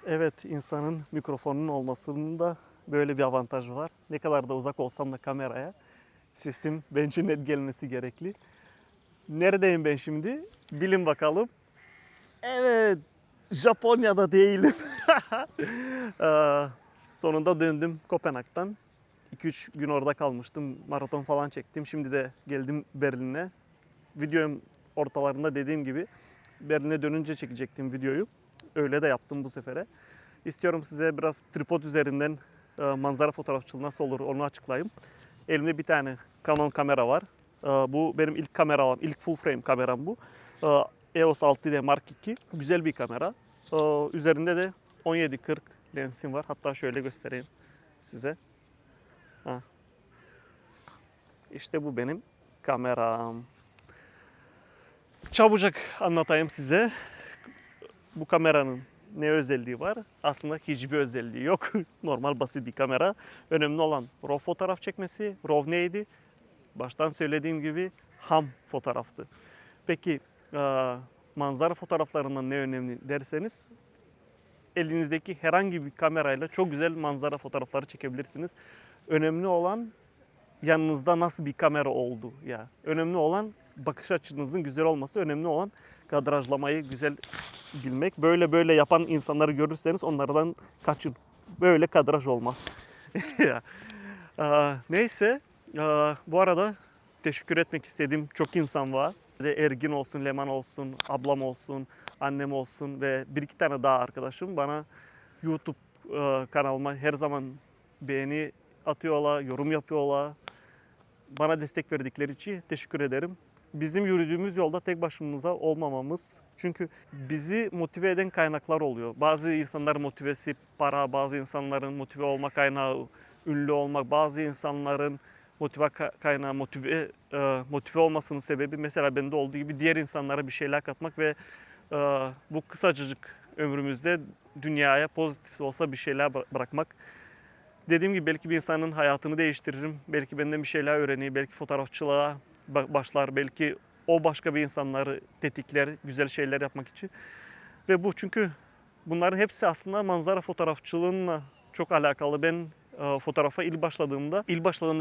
Evet, insanın mikrofonun olmasının da böyle bir avantajı var. Ne kadar da uzak olsam da kameraya sesim bence net gelmesi gerekli. Neredeyim ben şimdi? Bilin bakalım. Evet, Japonya'da değilim. Ee, Sonunda döndüm Kopenhag'dan. 2-3 gün orada kalmıştım. Maraton falan çektim. Şimdi de geldim Berlin'e. Videonun ortalarında dediğim gibi Berlin'e dönünce çekecektim videoyu. Öyle de yaptım bu sefere. İstiyorum size biraz tripod üzerinden manzara fotoğrafçılığı nasıl olur onu açıklayayım. Elimde bir tane Canon kamera var. Bu benim ilk kameram, ilk full frame kameram bu. EOS 6D Mark II. Güzel bir kamera. Üzerinde de 17-40 lensim var. Hatta şöyle göstereyim size. Ha. İşte bu benim kameram. Çabucak anlatayım size. Bu kameranın ne özelliği var? Aslında hiçbir özelliği yok. Normal basit bir kamera. Önemli olan RAW fotoğraf çekmesi. RAW neydi? Baştan söylediğim gibi ham fotoğraftı. Peki manzara fotoğraflarından ne önemli derseniz elinizdeki herhangi bir kamerayla çok güzel manzara fotoğrafları çekebilirsiniz. Önemli olan yanınızda nasıl bir kamera oldu ya. Önemli olan bakış açınızın güzel olması, önemli olan kadrajlamayı güzel bilmek. Böyle yapan insanları görürseniz onlardan kaçın. Böyle kadraj olmaz. Ya. Neyse, bu arada teşekkür etmek istediğim çok insan var. Ergin olsun, Leman olsun, ablam olsun, annem olsun ve bir iki tane daha arkadaşım bana YouTube kanalıma her zaman beğeni atıyorlar, yorum yapıyorlar. Bana destek verdikleri için teşekkür ederim. Bizim yürüdüğümüz yolda tek başımıza olmamamız. Çünkü bizi motive eden kaynaklar oluyor. Bazı insanların motivesi para, bazı insanların motive olma kaynağı ünlü olmak, bazı insanların kaynağı motive olmasının sebebi mesela bende olduğu gibi diğer insanlara bir şeyler katmak ve bu kısacık ömrümüzde dünyaya pozitif olsa bir şeyler bırakmak. Dediğim gibi belki bir insanın hayatını değiştiririm. Belki benden bir şeyler öğrenir. Belki fotoğrafçılığa başlar. Belki o başka bir insanları tetikler güzel şeyler yapmak için. Ve bu çünkü bunların hepsi aslında manzara fotoğrafçılığıyla çok alakalı. Ben fotoğrafa ilk başladığımda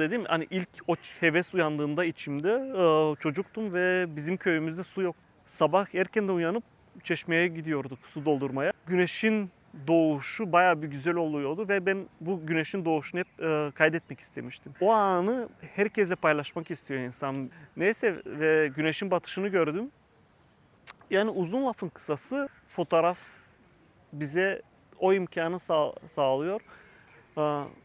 dediğim hani ilk o heves uyandığında içimde çocuktum ve bizim köyümüzde su yok. Sabah erken de uyanıp çeşmeye gidiyorduk su doldurmaya. Güneşin doğuşu bayağı bir güzel oluyordu ve ben bu güneşin doğuşunu hep kaydetmek istemiştim. O anı herkesle paylaşmak istiyor insan. Neyse ve güneşin batışını gördüm. Yani uzun lafın kısası fotoğraf bize o imkanı sağlıyor.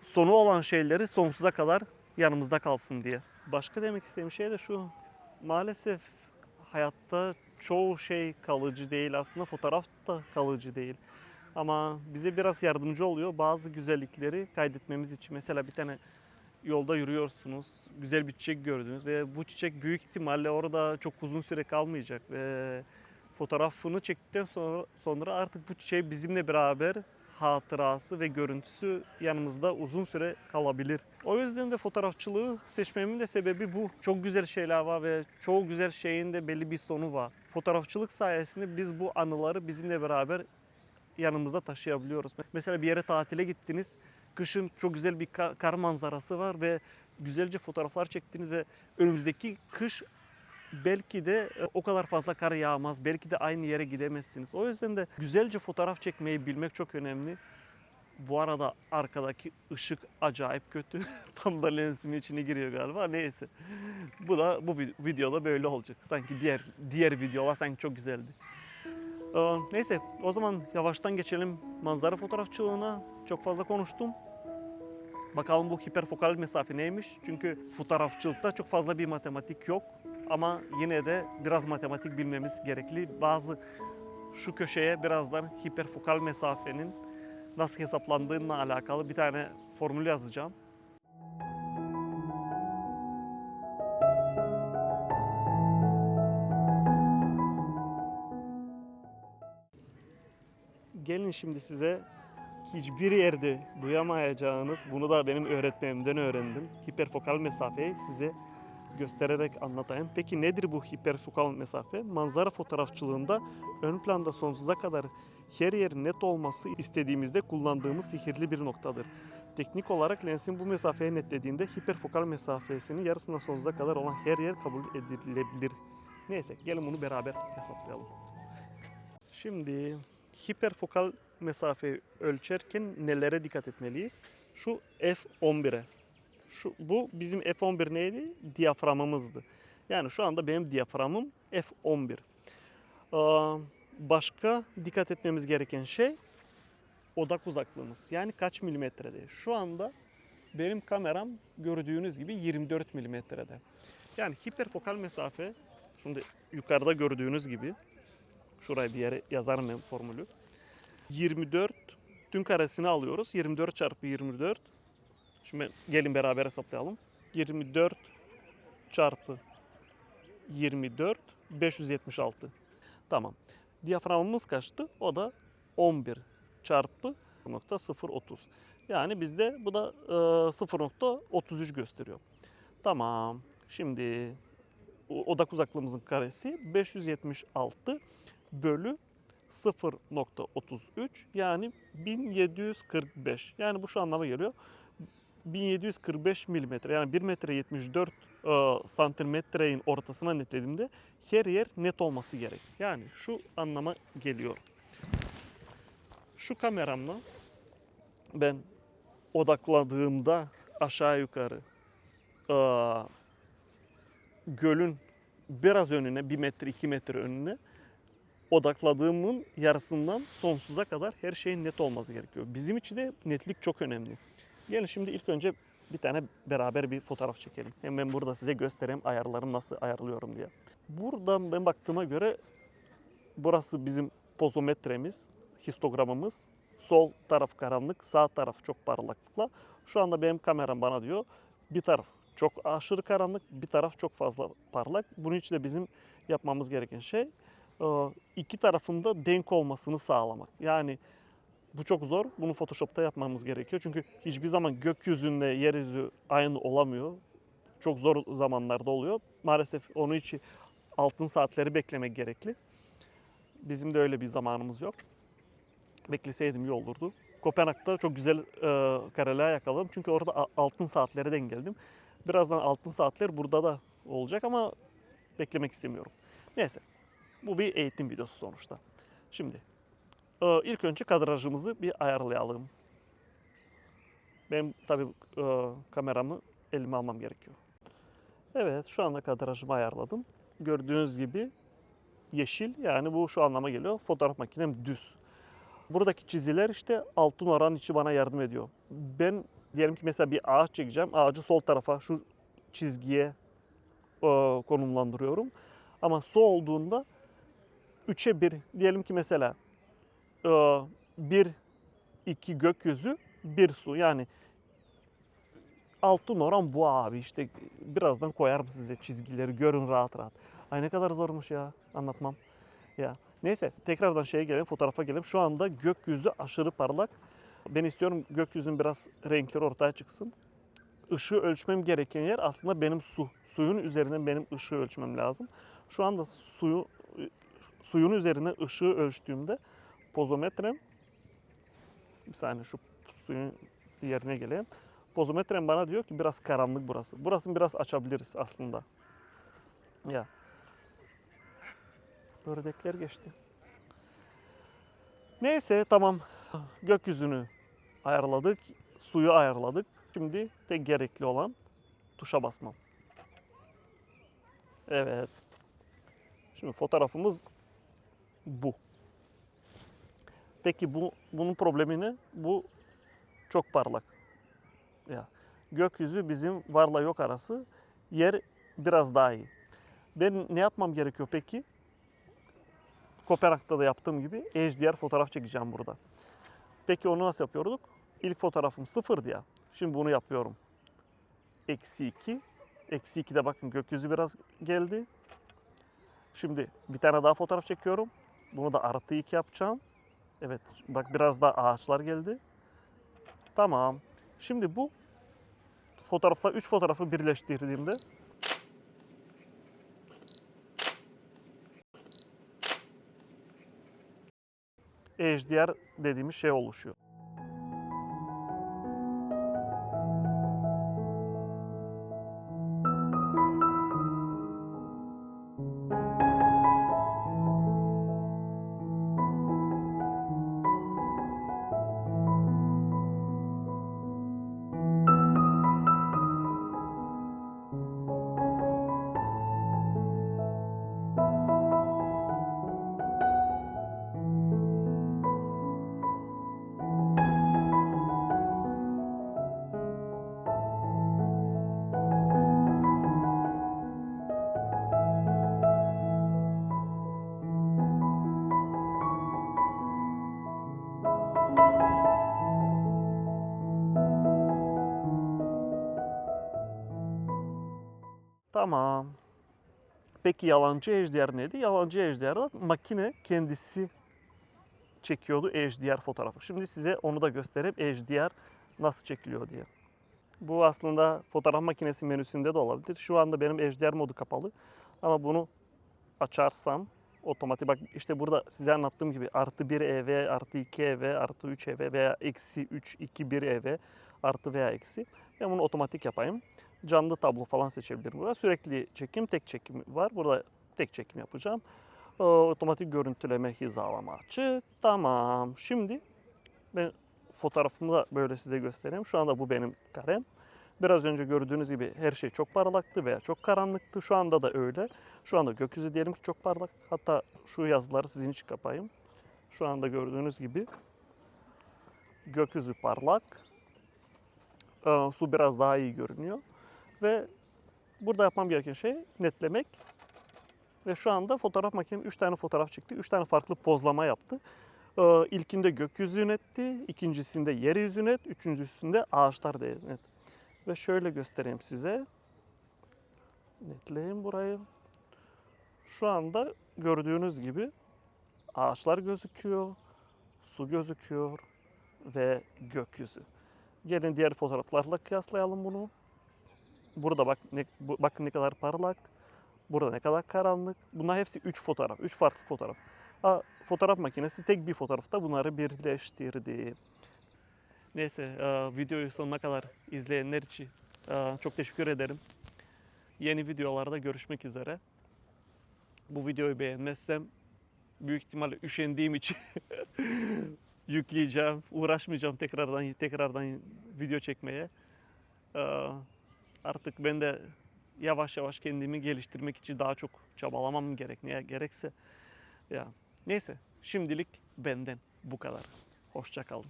Sonu olan şeyleri sonsuza kadar yanımızda kalsın diye. Başka demek istediğim şey de şu. Maalesef hayatta çoğu şey kalıcı değil. Aslında fotoğraf da kalıcı değil. Ama bize biraz yardımcı oluyor bazı güzellikleri kaydetmemiz için. Mesela bir tane yolda yürüyorsunuz, güzel bir çiçek gördünüz ve bu çiçek büyük ihtimalle orada çok uzun süre kalmayacak ve fotoğrafını çektikten sonra artık bu çiçeği bizimle beraber hatırası ve görüntüsü yanımızda uzun süre kalabilir. O yüzden de fotoğrafçılığı seçmemin de sebebi bu. Çok güzel şeyler var ve çoğu güzel şeyin de belli bir sonu var. Fotoğrafçılık sayesinde biz bu anıları bizimle beraber yanımızda taşıyabiliyoruz. Mesela bir yere tatile gittiniz. Kışın çok güzel bir kar manzarası var ve güzelce fotoğraflar çektiniz ve önümüzdeki kış belki de o kadar fazla kar yağmaz. Belki de aynı yere gidemezsiniz. O yüzden de güzelce fotoğraf çekmeyi bilmek çok önemli. Bu arada arkadaki ışık acayip kötü. Tam da lensimin içine giriyor galiba. Neyse. Bu videoda böyle olacak. Sanki diğer videolar sanki çok güzeldi. Neyse o zaman yavaştan geçelim manzara fotoğrafçılığına. Çok fazla konuştum. Bakalım bu hiperfokal mesafe neymiş? Çünkü fotoğrafçılıkta çok fazla bir matematik yok. Ama yine de biraz matematik bilmemiz gerekli. Şu köşeye birazdan hiperfokal mesafenin nasıl hesaplandığıyla alakalı bir tane formül yazacağım. Gelin şimdi size hiçbir yerde duyamayacağınız, bunu da benim öğretmenimden öğrendim. Hiperfokal mesafeyi size göstererek anlatayım. Peki nedir bu hiperfokal mesafe? Manzara fotoğrafçılığında ön planda sonsuza kadar her yerin net olması istediğimizde kullandığımız sihirli bir noktadır. Teknik olarak lensin bu mesafeyi netlediğinde hiperfokal mesafesinin yarısından sonsuza kadar olan her yer kabul edilebilir. Neyse gelin bunu beraber hesaplayalım. Şimdi hiperfokal mesafeyi ölçerken nelere dikkat etmeliyiz? Şu f11'e. Bu bizim f11 neydi? Diyaframımızdı. Yani şu anda benim diyaframım f11. Başka dikkat etmemiz gereken şey odak uzaklığımız. Yani kaç milimetrede? Şu anda benim kameram gördüğünüz gibi 24 milimetrede. Yani hiperfokal mesafe, şimdi yukarıda gördüğünüz gibi, şuraya bir yere yazarım ben formülü. 24 tüm karesini alıyoruz. 24 çarpı 24. Şimdi gelin beraber hesaplayalım. 24 çarpı 24 576. Tamam. Diyaframımız kaçtı? O da 11 çarpı 0.030. Yani bizde bu da 0.33 gösteriyor. Tamam. Şimdi odak uzaklığımızın karesi 576 bölü 0.33 yani 1745. Yani bu şu anlama geliyor. 1745 milimetre yani 1 metre 74 santimetrenin ortasına netlediğimde her yer net olması gerek. Yani şu anlama geliyor. Şu kameramla ben odakladığımda aşağı yukarı gölün biraz önüne 1 metre 2 metre önüne odakladığımın yarısından sonsuza kadar her şeyin net olması gerekiyor. Bizim için de netlik çok önemli. Gelin şimdi ilk önce bir tane beraber bir fotoğraf çekelim. Hem ben burada size göstereyim ayarlarım nasıl ayarlıyorum diye. Buradan ben baktığıma göre burası bizim pozometremiz, histogramımız. Sol taraf karanlık, sağ taraf çok parlaklıkla. Şu anda benim kameram bana diyor bir taraf çok aşırı karanlık, bir taraf çok fazla parlak. Bunun için de bizim yapmamız gereken şey iki tarafında denk olmasını sağlamak. Yani bu çok zor. Bunu Photoshop'ta yapmamız gerekiyor. Çünkü hiçbir zaman gökyüzünde yeryüzü aynı olamıyor. Çok zor zamanlarda oluyor. Maalesef onun için altın saatleri beklemek gerekli. Bizim de öyle bir zamanımız yok. Bekleseydim iyi olurdu. Kopenhag'da çok güzel kareler yakaladım. Çünkü orada altın saatlere denk geldim. Birazdan altın saatler burada da olacak ama beklemek istemiyorum. Neyse. Bu bir eğitim videosu sonuçta. Şimdi ilk önce kadrajımızı bir ayarlayalım. Benim tabii kameramı elime almam gerekiyor. Evet, şu anda kadrajımı ayarladım. Gördüğünüz gibi yeşil, yani bu şu anlama geliyor. Fotoğraf makinem düz. Buradaki çiziler işte altın oran içi bana yardım ediyor. Ben diyelim ki mesela bir ağaç çekeceğim. Ağacı sol tarafa şu çizgiye konumlandırıyorum. Ama su olduğunda 3'e 1 diyelim ki mesela 1 2 gökyüzü 1 su, yani altın oran bu abi. İşte birazdan koyarım size çizgileri, görün rahat rahat. Ay ne kadar zormuş ya anlatmam. Ya neyse, tekrardan şeye gelelim, fotoğrafa gelelim. Şu anda gökyüzü aşırı parlak. Ben istiyorum gökyüzünün biraz renkleri ortaya çıksın. Işığı ölçmem gereken yer aslında benim su. Suyun üzerinden benim ışığı ölçmem lazım. Şu anda suyun üzerine ışığı ölçtüğümde pozometrem, bir saniye şu suyun yerine geleyim. Pozometrem bana diyor ki biraz karanlık burası. Burasını biraz açabiliriz aslında. Ya. Ördekler geçti. Neyse tamam. Gökyüzünü ayarladık. Suyu ayarladık. Şimdi tek gerekli olan tuşa basmam. Evet. Şimdi fotoğrafımız bu. Peki bunun problemi ne? Bu çok parlak. Ya. Gökyüzü bizim varla yok arası. Yer biraz daha iyi. Ben ne yapmam gerekiyor peki? Kopenhag'da da yaptığım gibi HDR fotoğraf çekeceğim burada. Peki onu nasıl yapıyorduk? İlk fotoğrafım 0'dı ya. Şimdi bunu yapıyorum. -2. -2'de bakın gökyüzü biraz geldi. Şimdi bir tane daha fotoğraf çekiyorum. Bunu da +2 yapacağım. Evet bak biraz daha ağaçlar geldi. Tamam. Şimdi bu fotoğrafla 3 fotoğrafı birleştirdiğimde HDR dediğimiz şey oluşuyor. Tamam. Peki yalancı HDR neydi? Yalancı HDR'da makine kendisi çekiyordu HDR fotoğrafı. Şimdi size onu da göstereyim HDR nasıl çekiliyor diye. Bu aslında fotoğraf makinesi menüsünde de olabilir. Şu anda benim HDR modu kapalı. Ama bunu açarsam otomatik, bak işte burada size anlattığım gibi artı 1 EV, artı 2 EV, artı 3 EV veya eksi 3, 2, 1 EV, artı veya eksi. Ben bunu otomatik yapayım. Canlı tablo falan seçebilirim burada. Sürekli çekim, tek çekim var. Burada tek çekim yapacağım. Otomatik görüntüleme, hizalama açık. Tamam. Şimdi ben fotoğrafımı da böyle size göstereyim. Şu anda bu benim karem. Biraz önce gördüğünüz gibi her şey çok parlaktı veya çok karanlıktı. Şu anda da öyle. Şu anda gökyüzü diyelim ki çok parlak. Hatta şu yazıları sizin için kapayım. Şu anda gördüğünüz gibi gökyüzü parlak. Su biraz daha iyi görünüyor. Ve burada yapmam gereken şey netlemek. Ve şu anda fotoğraf makinem 3 tane fotoğraf çekti. 3 tane farklı pozlama yaptı. İlkinde gökyüzü netti, ikincisinde yeryüzü net, üçüncüsünde ağaçlar da net. Ve şöyle göstereyim size. Netleyeyim burayı. Şu anda gördüğünüz gibi ağaçlar gözüküyor, su gözüküyor ve gökyüzü. Gelin diğer fotoğraflarla kıyaslayalım bunu. Burada bakın ne kadar parlak. Burada ne kadar karanlık. Bunlar hepsi 3 fotoğraf, 3 farklı fotoğraf. Fotoğraf makinesi tek bir fotoğrafta bunları birleştirdi. Neyse, videoyu sonuna kadar izleyenler için çok teşekkür ederim. Yeni videolarda görüşmek üzere. Bu videoyu beğenmezsem büyük ihtimalle üşendiğim için yükleyeceğim, uğraşmayacağım tekrardan video çekmeye. Artık ben de yavaş yavaş kendimi geliştirmek için daha çok çabalamam gerekse. Ya neyse, şimdilik benden bu kadar. Hoşça kalın.